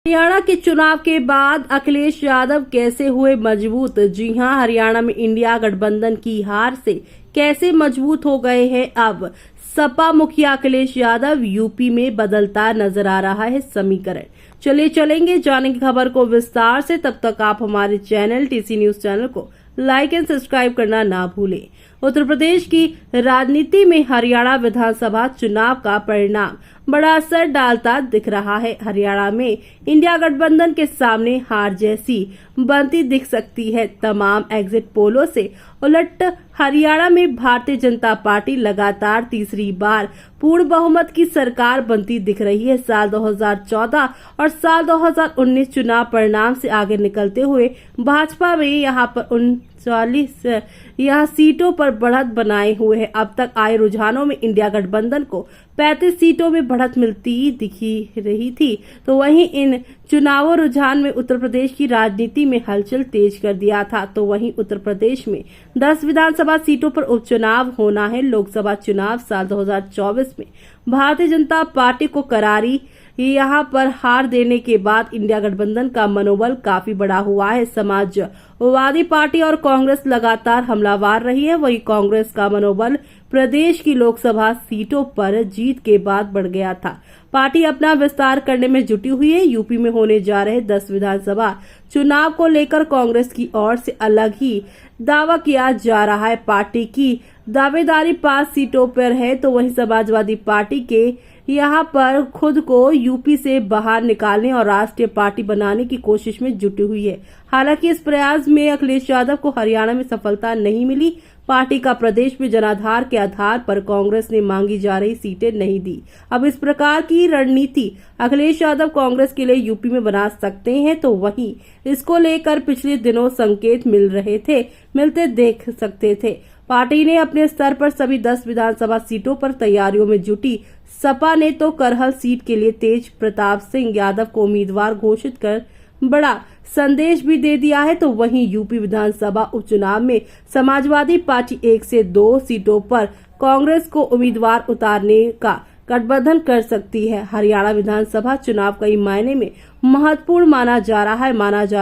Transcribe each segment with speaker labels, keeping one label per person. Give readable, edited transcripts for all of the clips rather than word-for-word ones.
Speaker 1: हरियाणा के चुनाव के बाद अखिलेश यादव कैसे हुए मजबूत। जी हां, हरियाणा में इंडिया गठबंधन की हार से कैसे मजबूत हो गए हैं अब सपा मुखिया अखिलेश यादव। यूपी में बदलता नजर आ रहा है समीकरण। चलेंगे जानेंगे खबर को विस्तार से। तब तक आप हमारे चैनल टीसी न्यूज चैनल को लाइक एंड सब्सक्राइब करना ना भूलें। उत्तर प्रदेश की राजनीति में हरियाणा विधानसभा चुनाव का परिणाम बड़ा असर डालता दिख रहा है। हरियाणा में इंडिया गठबंधन के सामने हार जैसी बनती दिख सकती है। तमाम एग्जिट पोलों से उलट हरियाणा में भारतीय जनता पार्टी लगातार तीसरी बार पूर्ण बहुमत की सरकार बनती दिख रही है। साल 2014 और साल 2019 चुनाव परिणाम से आगे निकलते हुए भाजपा में यहां पर 39 सीटों पर बढ़त बनाए हुए है। अब तक आए रुझानों में इंडिया गठबंधन को 35 सीटों में बढ़त मिलती दिखी रही थी, तो वहीं इन चुनावों रुझान में उत्तर प्रदेश की राजनीति में हलचल तेज कर दिया था। तो वहीं उत्तर प्रदेश में 10 विधानसभा सीटों पर उपचुनाव होना है। लोकसभा चुनाव साल 2024 में भारतीय जनता पार्टी को करारी यहां पर हार देने के बाद इंडिया गठबंधन का मनोबल काफी बढ़ा हुआ है। समाजवादी पार्टी और कांग्रेस लगातार हमलावर रही है। वहीं कांग्रेस का मनोबल प्रदेश की लोकसभा सीटों पर जीत के बाद बढ़ गया था। पार्टी अपना विस्तार करने में जुटी हुई है। यूपी में होने जा रहे 10 विधानसभा चुनाव को लेकर कांग्रेस की ओर से अलग ही दावा किया जा रहा है। पार्टी की दावेदारी 5 सीटों पर है, तो वहीं समाजवादी पार्टी के यहाँ पर खुद को यूपी से बाहर निकालने और राष्ट्रीय पार्टी बनाने की कोशिश में जुटी हुई है। हालांकि इस प्रयास में अखिलेश यादव को हरियाणा में सफलता नहीं मिली। पार्टी का प्रदेश में जनाधार के आधार पर कांग्रेस ने मांगी जा रही सीटें नहीं दी। अब इस प्रकार की रणनीति अखिलेश यादव कांग्रेस के लिए यूपी में बना सकते हैं, तो वहीं इसको लेकर पिछले दिनों संकेत मिलते देख सकते थे। पार्टी ने अपने स्तर पर सभी 10 विधानसभा सीटों पर तैयारियों में जुटी। सपा ने तो करहल सीट के लिए तेज प्रताप सिंह यादव को उम्मीदवार घोषित कर बड़ा संदेश भी दे दिया है। तो वहीं यूपी विधानसभा उपचुनाव में समाजवादी पार्टी 1 से 2 सीटों पर कांग्रेस को उम्मीदवार उतारने का गठबंधन कर सकती है। हरियाणा विधानसभा चुनाव कई मायने में महत्वपूर्ण माना जा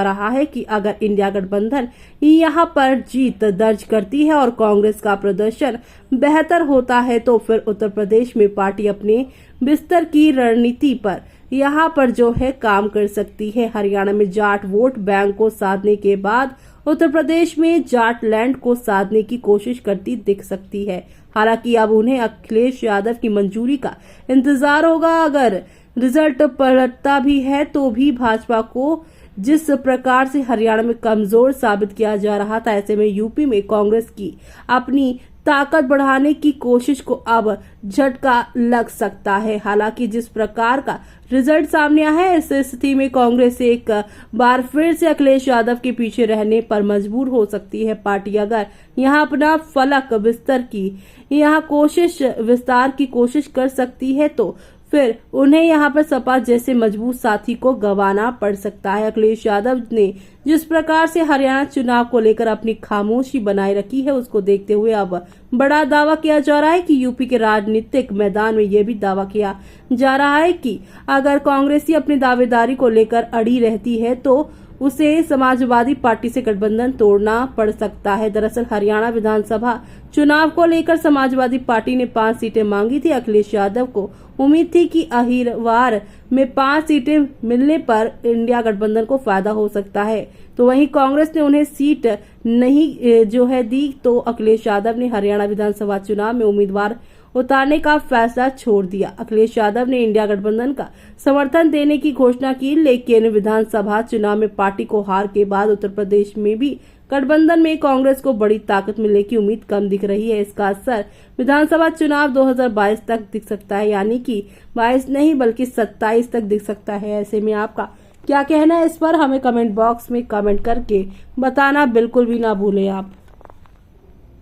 Speaker 1: रहा है कि अगर इंडिया गठबंधन यहां पर जीत दर्ज करती है और कांग्रेस का प्रदर्शन बेहतर होता है, तो फिर उत्तर प्रदेश में पार्टी अपने बिस्तर की रणनीति पर यहाँ पर जो है काम कर सकती है। हरियाणा में जाट वोट बैंक को साधने के बाद उत्तर प्रदेश में जाट लैंड को साधने की कोशिश करती दिख सकती है। हालांकि अब उन्हें अखिलेश यादव की मंजूरी का इंतजार होगा। अगर रिजल्ट पलटता भी है तो भी भाजपा को जिस प्रकार से हरियाणा में कमजोर साबित किया जा रहा था, ऐसे में यूपी में कांग्रेस की अपनी ताकत बढ़ाने की कोशिश को अब झटका लग सकता है। हालांकि जिस प्रकार का रिजल्ट सामने आया है, इस स्थिति में कांग्रेस एक बार फिर से अखिलेश यादव के पीछे रहने पर मजबूर हो सकती है। पार्टी अगर यहां अपना फलक विस्तार की कोशिश कर सकती है, तो फिर उन्हें यहां पर सपा जैसे मजबूत साथी को गंवाना पड़ सकता है। अखिलेश यादव ने जिस प्रकार से हरियाणा चुनाव को लेकर अपनी खामोशी बनाए रखी है, उसको देखते हुए अब बड़ा दावा किया जा रहा है कि यूपी के राजनीतिक मैदान में यह भी दावा किया जा रहा है कि अगर कांग्रेस ही अपनी दावेदारी को लेकर अड़ी रहती है तो उसे समाजवादी पार्टी से गठबंधन तोड़ना पड़ सकता है। दरअसल हरियाणा विधानसभा चुनाव को लेकर समाजवादी पार्टी ने 5 सीटें मांगी थी। अखिलेश यादव को उम्मीद थी कि अहिरवार में 5 सीटें मिलने पर इंडिया गठबंधन को फायदा हो सकता है, तो वहीं कांग्रेस ने उन्हें सीट नहीं दी, तो अखिलेश यादव ने हरियाणा विधानसभा चुनाव में उम्मीदवार उतारने का फैसला छोड़ दिया। अखिलेश यादव ने इंडिया गठबंधन का समर्थन देने की घोषणा की, लेकिन विधानसभा चुनाव में पार्टी को हार के बाद उत्तर प्रदेश में भी गठबंधन में कांग्रेस को बड़ी ताकत मिलने की उम्मीद कम दिख रही है। इसका असर विधानसभा चुनाव 2022 तक दिख सकता है, यानी कि 22 नहीं बल्कि 27 तक दिख सकता है। ऐसे में आपका क्या कहना है इस पर हमें कमेंट बॉक्स में कमेंट करके बताना बिल्कुल भी ना भूलें आप।